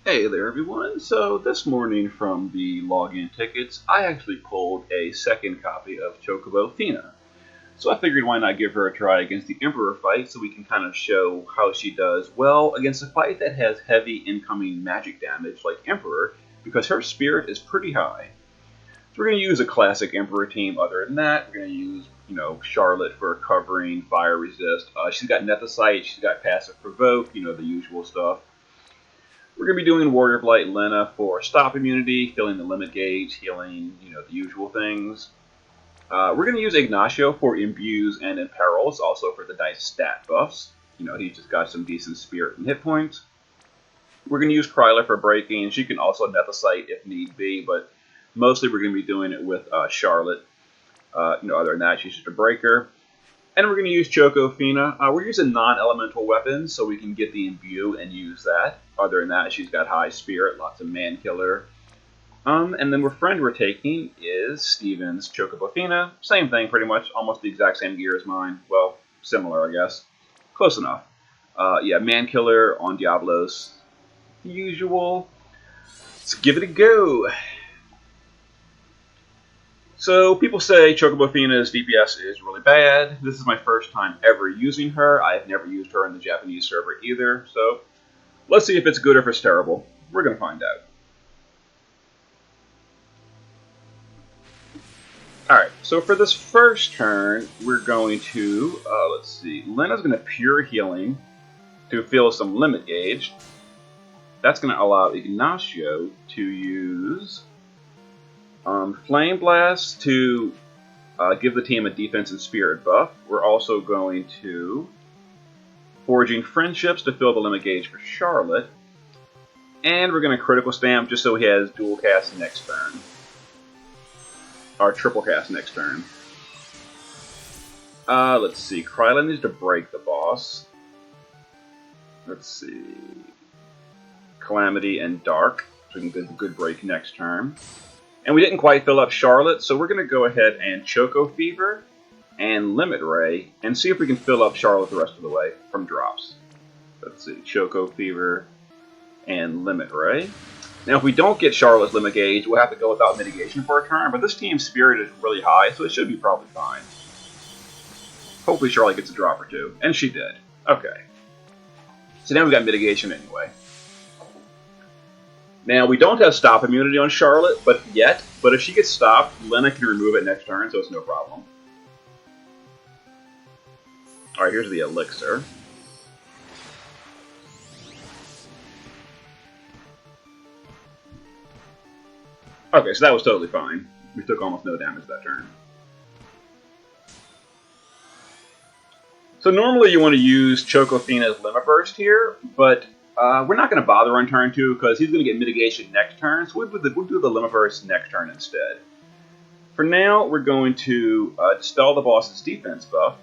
Hey there everyone, so this morning from the login tickets, I actually pulled a second copy of Chocobo Fina. So I figured why not give her a try against the Emperor fight so we can kind of show how she does well against a fight that has heavy incoming magic damage like Emperor, because her spirit is pretty high. So we're going to use a classic Emperor team. Other than that, we're going to use, Charlotte for covering, fire resist. She's got Nethicite, she's got passive provoke, the usual stuff. We're going to be doing Warrior of Light Lena for stop immunity, filling the limit gauge, healing, the usual things. We're going to use Ignacio for imbues and imperils, also for the dice stat buffs. He's just got some decent spirit and hit points. We're going to use Kryla for breaking. She can also Nethicite if need be, but mostly we're going to be doing it with Charlotte. Other than that, she's just a breaker. And we're going to use Chocobo Fina. We're using non-elemental weapons, so we can get the imbue and use that. Other than that, she's got high spirit, lots of man killer. And then we're taking is Steven's Chocobo Fina. Same thing, pretty much, almost the exact same gear as mine. Well, similar, I guess. Close enough. Yeah, man killer on Diablos. The usual. Let's give it a go. So people say Chocobo Fina's DPS is really bad. This is my first time ever using her. I have never used her in the Japanese server either. So let's see if it's good or if it's terrible. We're going to find out. Alright, so for this first turn, we're going to, let's see, Lena's going to Pure Healing to fill some limit gauge. That's going to allow Ignacio to use Flame Blast to give the team a defense and spirit buff. We're also going to Forging Friendships to fill the limit gauge for Charlotte. And we're going to Critical Stamp just so he has dual cast next turn. Or triple cast next turn. Let's see. Kryla needs to break the boss. Let's see. Calamity and Dark. So we can get a good break next turn. And we didn't quite fill up Charlotte, so we're going to go ahead and Choco Fever and Limit Ray and see if we can fill up Charlotte the rest of the way from drops. Let's see, Choco Fever and Limit Ray. Now, if we don't get Charlotte's Limit Gauge, we'll have to go without mitigation for a turn, but this team's spirit is really high, so it should be probably fine. Hopefully Charlotte gets a drop or two, and she did. Okay. So now we've got mitigation anyway. Now, we don't have stop immunity on Charlotte, but if she gets stopped, Lena can remove it next turn, so it's no problem. Alright, here's the elixir. Okay, so that was totally fine. We took almost no damage that turn. So normally you want to use Chocobo Fina's Limit Burst here, but we're not going to bother on turn 2 because he's going to get mitigation next turn, so we'll do the Limit Burst next turn instead. For now, we're going to dispel the boss's defense buff,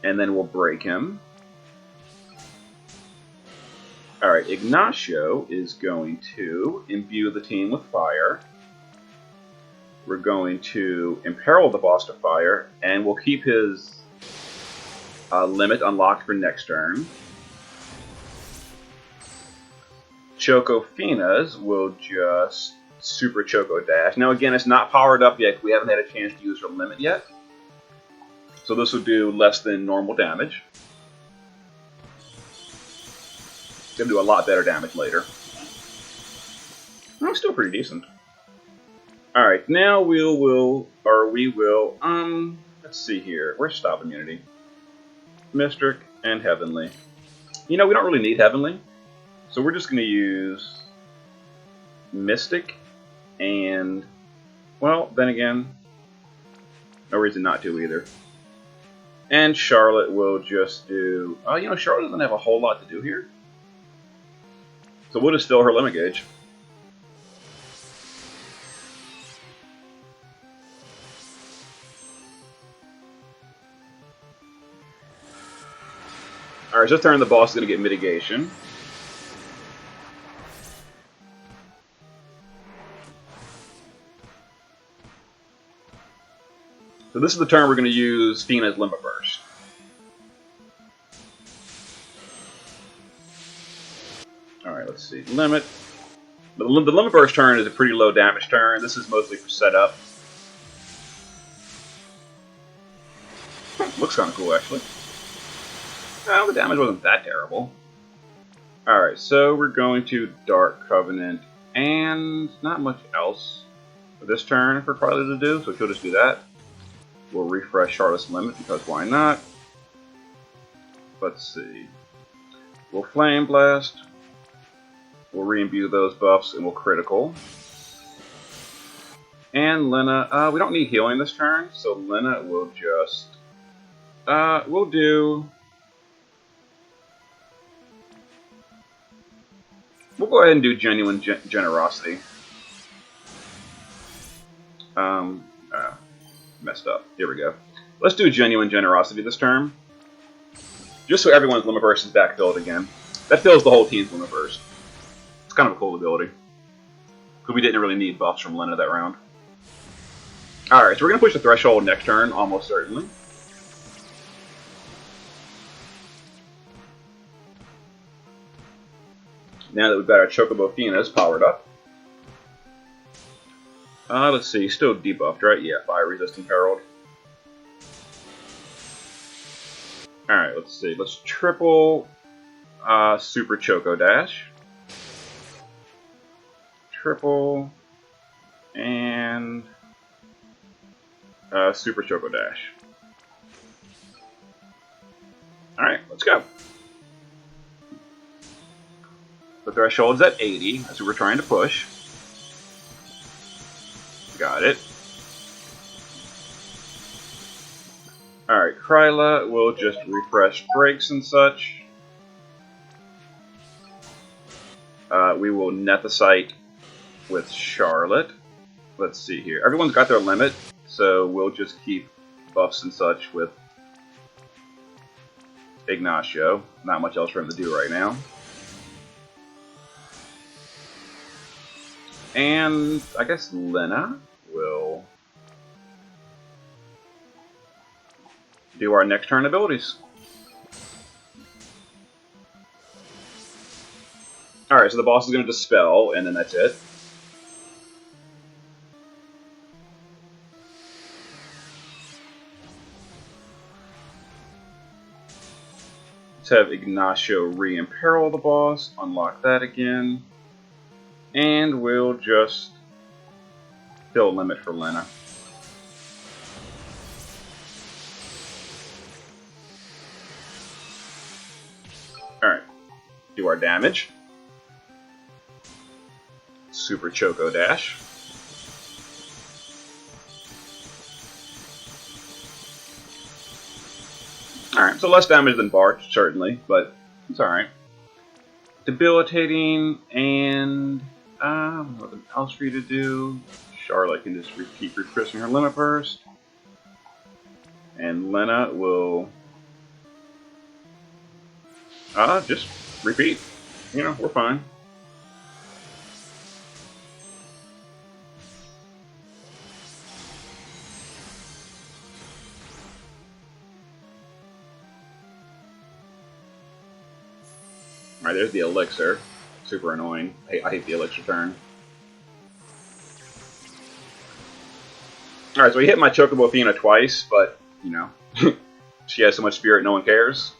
and then we'll break him. Alright, Ignacio is going to imbue the team with fire. We're going to imperil the boss to fire, and we'll keep his limit unlocked for next turn. Chocobo Fina's will just Super Choco Dash. Now again, it's not powered up yet. We haven't had a chance to use her limit yet. So this will do less than normal damage. It's going to do a lot better damage later. Oh, still pretty decent. Alright, now we will, let's see here. Where's Stop Immunity? Mystic and Heavenly. We don't really need Heavenly. So we're just going to use Mystic and, well, then again, no reason not to either. And Charlotte will just do, Charlotte doesn't have a whole lot to do here. So we'll just fill her limit gauge. Alright, so this turn the boss is going to get mitigation. So this is the turn we're going to use Fina's Limit Burst. Alright, let's see. Limit. The Limit Burst turn is a pretty low damage turn. This is mostly for setup. Looks kind of cool, actually. Well, the damage wasn't that terrible. Alright, so we're going to Dark Covenant, and not much else for this turn for Carly to do, so she'll just do that. We'll refresh Charlotte's Limit, because why not? Let's see. We'll Flame Blast. We'll re-imbue those buffs, and we'll critical. And Lena, we don't need healing this turn, so Lena will just... we'll do... We'll go ahead and do Genuine Generosity. Messed up. Here we go. Let's do Genuine Generosity this turn. Just so everyone's Limit Burst is backfilled again. That fills the whole team's Limit Burst. It's kind of a cool ability. Because we didn't really need buffs from Lena that round. Alright, so we're going to push the Threshold next turn, almost certainly. Now that we've got our Chocobo Finas powered up. Let's see, still debuffed, right? Yeah, Fire Resistant Herald. Alright, let's see. Let's triple Super Choco Dash. Triple and Super Choco Dash. Alright, let's go. The threshold's at 80, that's what we're trying to push. Got it. Alright, Kryla will just refresh breaks and such. We will net the site with Charlotte. Let's see here. Everyone's got their limit, so we'll just keep buffs and such with Ignacio. Not much else for him to do right now. And I guess Lena will do our next turn abilities. Alright, so the boss is going to Dispel, and then that's it. Let's have Ignacio re-imperil the boss, unlock that again. And we'll just fill limit for Lena. Alright, do our damage. Super Choco Dash. Alright, so less damage than Barch, certainly, but it's alright. Debilitating, and nothing else for you to do. Charlotte can just keep refreshing her Limit Burst. And Lena will just repeat. You know, we're fine. Alright, there's the elixir. Super annoying. I hate the elixir turn. Alright, so he hit my Chocobo Fina twice, but, you know, she has so much spirit no one cares.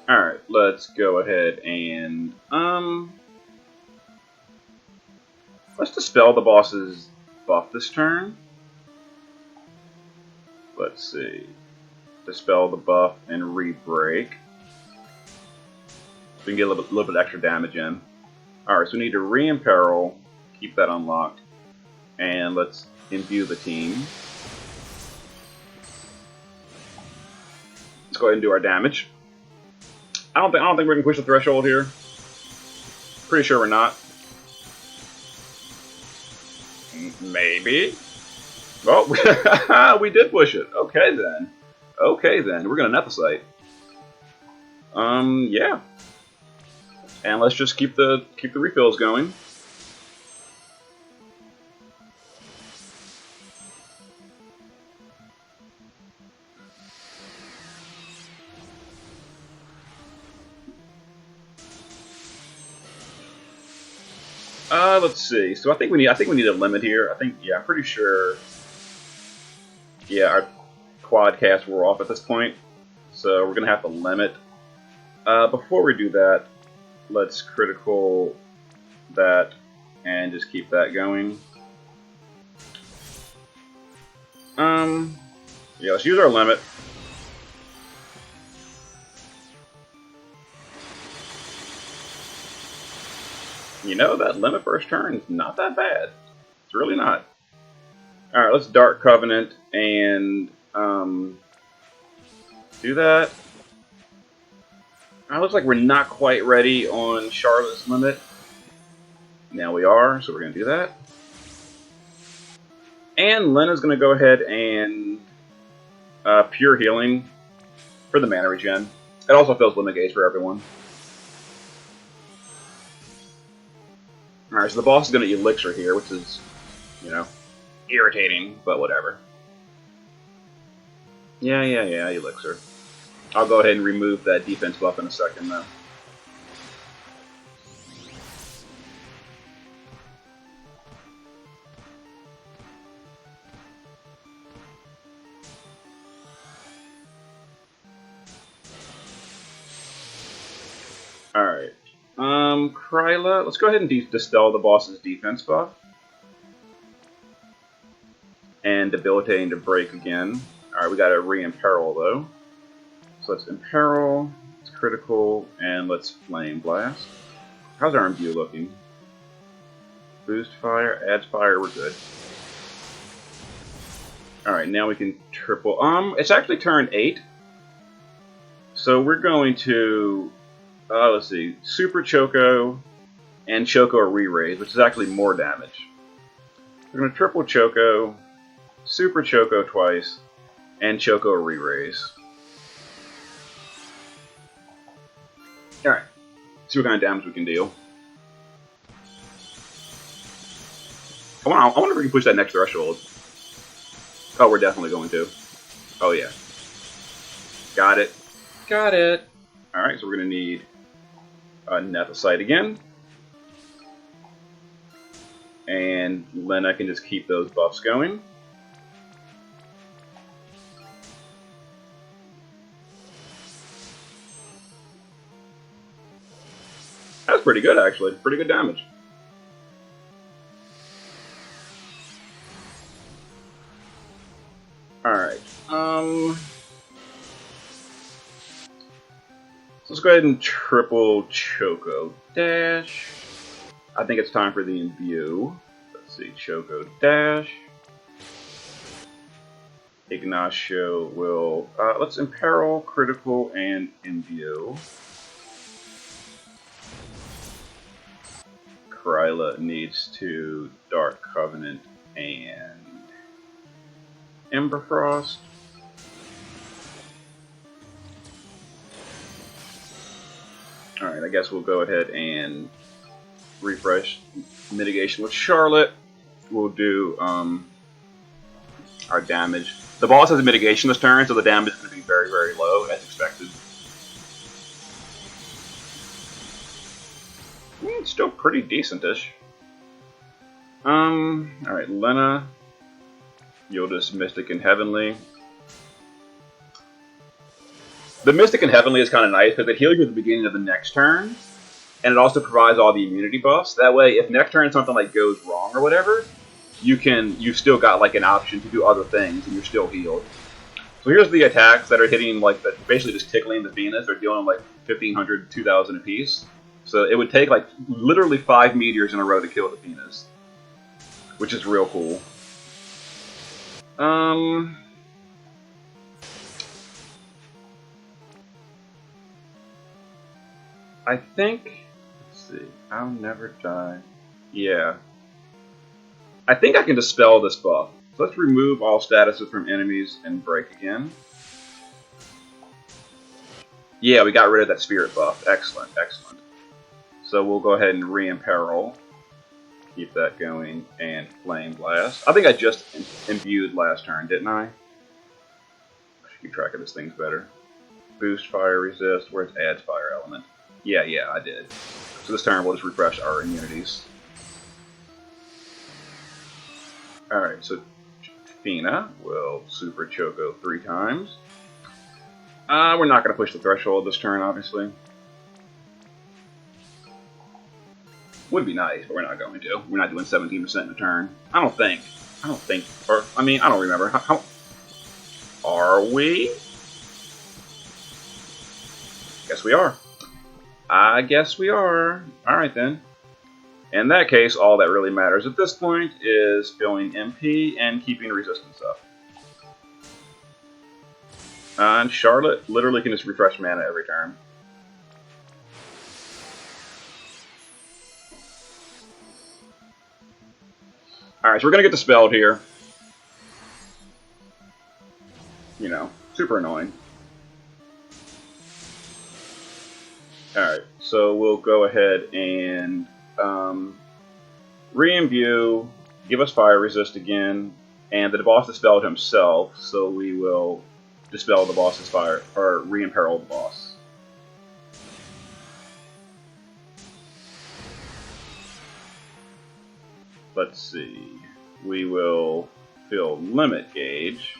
Alright, let's go ahead and, let's dispel the boss's buff this turn. Let's see. Dispel the buff and re-break. So we can get a little bit extra damage in. Alright, so we need to re-imperil, keep that unlocked, and let's imbue the team. Let's go ahead and do our damage. I don't think we're gonna push the threshold here. Pretty sure we're not. Maybe. Oh, we did push it. Okay then. Okay then. We're gonna net the site. Yeah. And let's just keep the refills going. Let's see. So I think we need a limit here. Yeah, I'm pretty sure. Yeah, our quad casts were off at this point, so we're gonna have to limit. Before we do that, let's critical that and just keep that going. Yeah, let's use our limit. You know, that limit first turn is not that bad. It's really not. Alright, let's Dark Covenant and do that. It looks like we're not quite ready on Charlotte's limit. Now we are, so we're going to do that. And Lena's going to go ahead and Pure Healing for the mana regen. It also fills limit gauge for everyone. Alright, so the boss is going to elixir here, which is, you know, irritating, but whatever. Yeah, elixir. I'll go ahead and remove that defense buff in a second, though. Alright. Kryla, let's go ahead and dispel the boss's defense buff. And debilitating to break again. Alright, we gotta re-imperil though. So let's imperil, it's critical, and let's flame blast. How's our imbue looking? Boost fire, adds fire, we're good. Alright, now we can triple. It's actually turn 8. So we're going to let's see, Super Choco and Choco Re-Raise, which is actually more damage. We're going to triple Choco, Super Choco twice, and Choco Re-Raise. Alright, see what kind of damage we can deal. I wonder if we can push that next threshold. Oh, we're definitely going to. Oh yeah. Got it. Got it. Alright, so we're going to need Nephesite again. And Lena can just keep those buffs going. That's pretty good, actually. Pretty good damage. Alright. Let's go ahead and triple Choco Dash. I think it's time for the imbue. Let's see, Choco Dash. Ignacio will... let's imperil, critical, and imbue. Kryla needs to Dark Covenant and Emberfrost. Alright, I guess we'll go ahead and refresh mitigation with Charlotte. We'll do our damage. The boss has a mitigation this turn, so the damage is going to be very, very low, as expected. It's still pretty decent-ish. Alright, Lena. You'll just Mystic and Heavenly. The Mystic and Heavenly is kind of nice because it heals you at the beginning of the next turn, and it also provides all the immunity buffs. That way, if next turn something like goes wrong or whatever, you've still got like an option to do other things, and you're still healed. So here's the attacks that are hitting like basically just tickling the Venus. They're dealing like 1,500, 2,000 apiece. So it would take like literally 5 meteors in a row to kill the Venus, which is real cool. I think, let's see, I'll never die. Yeah. I think I can dispel this buff. So let's remove all statuses from enemies and break again. Yeah, we got rid of that spirit buff. Excellent, excellent. So we'll go ahead and re-imperil. Keep that going, and Flame Blast. I think I just imbued last turn, didn't I? I should keep track of these things better. Boost Fire Resist, where's Adds Fire Element? Yeah, I did. So this turn we'll just refresh our immunities. Alright, so Fina will Super Choco 3 times. We're not going to push the threshold this turn, obviously. Would be nice, but we're not going to. We're not doing 17% in a turn. I don't think. Or, I mean, I don't remember. How are we? Guess we are. I guess we are. Alright then. In that case, all that really matters at this point is filling MP and keeping resistance up. And Charlotte literally can just refresh mana every turn. Alright, so we're going to get dispelled here. You know, super annoying. Alright, so we'll go ahead and re-imbue, give us fire resist again, and the boss dispelled himself, so we will dispel the boss's fire, or re-imperil the boss. Let's see, we will fill limit gauge.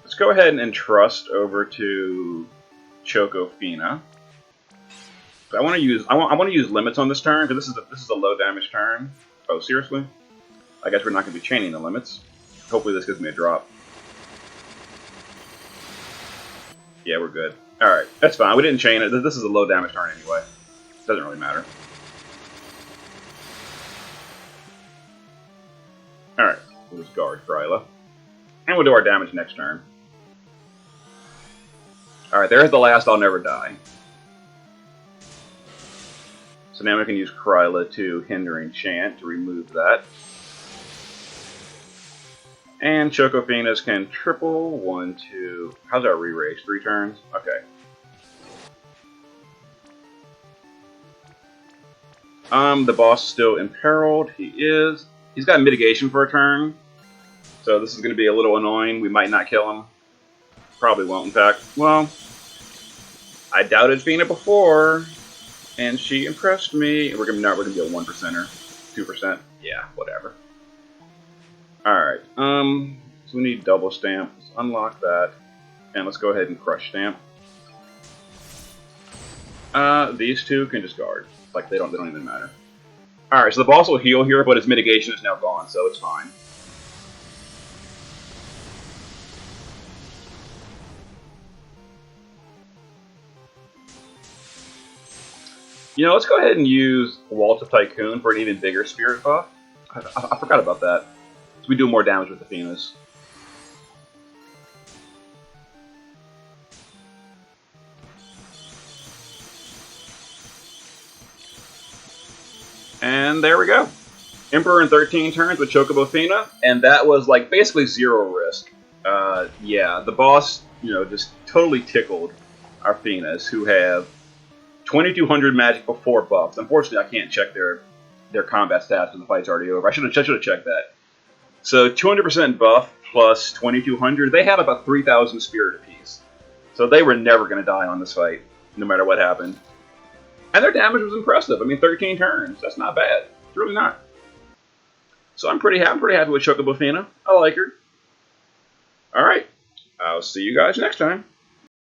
Let's go ahead and entrust over to Chocobo Fina. I want to use limits on this turn because this is a low damage turn. Oh, seriously? I guess we're not going to be chaining the limits. Hopefully this gives me a drop. Yeah, we're good. All right, that's fine. We didn't chain it. This is a low damage turn anyway. Doesn't really matter. All right, we'll just guard Kryla, and we'll do our damage next turn. All right, there's the last I'll never die. So now we can use Kryla to hinder enchant to remove that. And Chocobo Finas can triple 1, 2. How's our re-rage? 3 turns? Okay. The boss is still imperiled. He is. He's got mitigation for a turn. So this is going to be a little annoying. We might not kill him. Probably won't, in fact. Well, I doubted Fina before, and she impressed me. We're gonna be a 1%er, 2%. Yeah, whatever. All right. So we need double stamp. Let's unlock that, and let's go ahead and crush stamp. These two can just guard. Like they don't even matter. All right. So the boss will heal here, but his mitigation is now gone, so it's fine. You know, let's go ahead and use Waltz of Tycoon for an even bigger spirit buff. I forgot about that. So we do more damage with the Finas. And there we go. Emperor in 13 turns with Chocobo Fina, and that was like basically 0 risk. Yeah, the boss, you know, just totally tickled our Finas, who have 2200 magic before buffs. Unfortunately, I can't check their combat stats when the fight's already over. I should have checked that. So 200% buff plus 2200. They had about 3000 spirit apiece. So they were never going to die on this fight, no matter what happened. And their damage was impressive. I mean, 13 turns. That's not bad. It's really not. So I'm pretty happy with Chocobo Fina. I like her. All right. I'll see you guys next time.